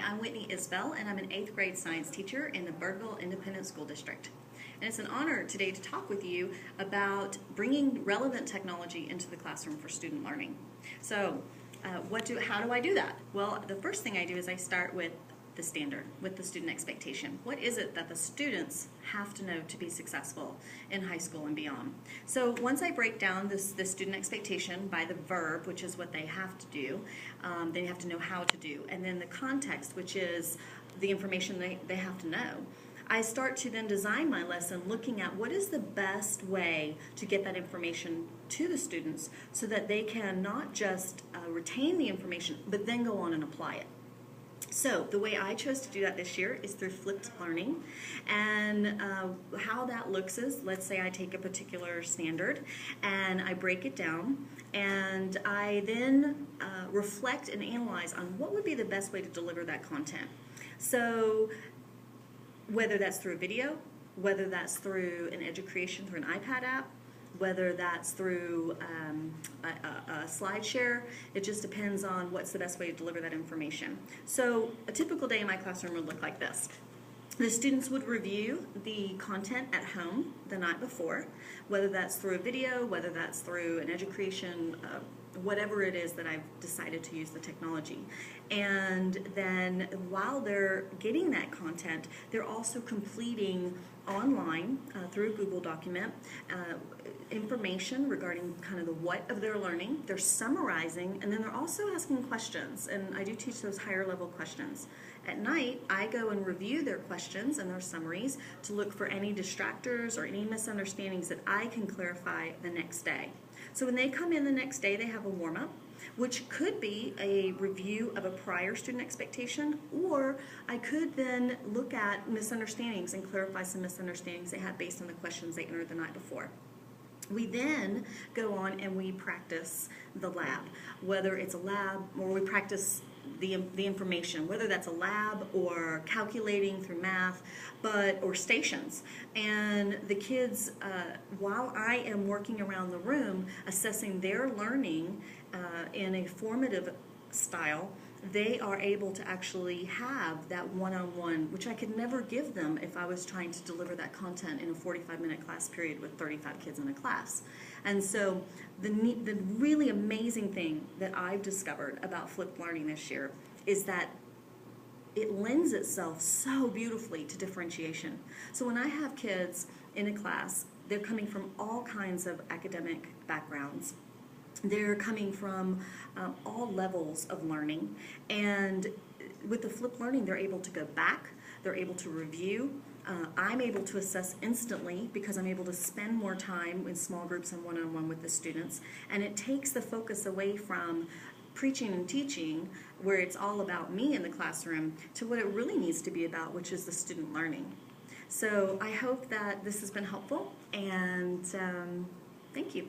I'm Whitney Isbell, and I'm an 8th grade science teacher in the Birdville Independent School District. And it's an honor today to talk with you about bringing relevant technology into the classroom for student learning. So, how do I do that? Well, the first thing I do is I start with the standard, with the student expectation. What is it that the students have to know to be successful in high school and beyond? So once I break down this student expectation by the verb, which is what they have to do, they have to know how to do, and then the context, which is the information they have to know, I start to then design my lesson looking at what is the best way to get that information to the students so that they can not just retain the information, but then go on and apply it. So the way I chose to do that this year is through flipped learning, and how that looks is, let's say I take a particular standard and I break it down, and I then reflect and analyze on what would be the best way to deliver that content. So whether that's through a video, whether that's through an education through an iPad app, whether that's through a slide share, it just depends on what's the best way to deliver that information. So a typical day in my classroom would look like this. The students would review the content at home the night before, whether that's through a video, whether that's through an education, whatever it is that I've decided to use the technology. And then while they're getting that content, they're also completing online through a Google document information regarding kind of the what of their learning. They're summarizing, and then they're also asking questions, and I do teach those higher level questions. At night, I go and review their questions and their summaries to look for any distractors or any misunderstandings that I can clarify the next day. So when they come in the next day, they have a warm-up, which could be a review of a prior student expectation, or I could then look at misunderstandings and clarify some misunderstandings they had based on the questions they entered the night before. We then go on and we practice the lab, whether it's a lab or we practice the information, whether that's a lab or calculating through math, or stations. And the kids, while I am working around the room assessing their learning in a formative style, they are able to actually have that one-on-one, which I could never give them if I was trying to deliver that content in a 45-minute class period with 35 kids in a class. And so the really amazing thing that I've discovered about flipped learning this year is that it lends itself so beautifully to differentiation. So when I have kids in a class, they're coming from all kinds of academic backgrounds. They're coming from all levels of learning, and with the flipped learning, they're able to go back, they're able to review. I'm able to assess instantly because I'm able to spend more time in small groups and one-on-one with the students, and it takes the focus away from preaching and teaching, where it's all about me in the classroom, to what it really needs to be about, which is the student learning. So I hope that this has been helpful, and thank you.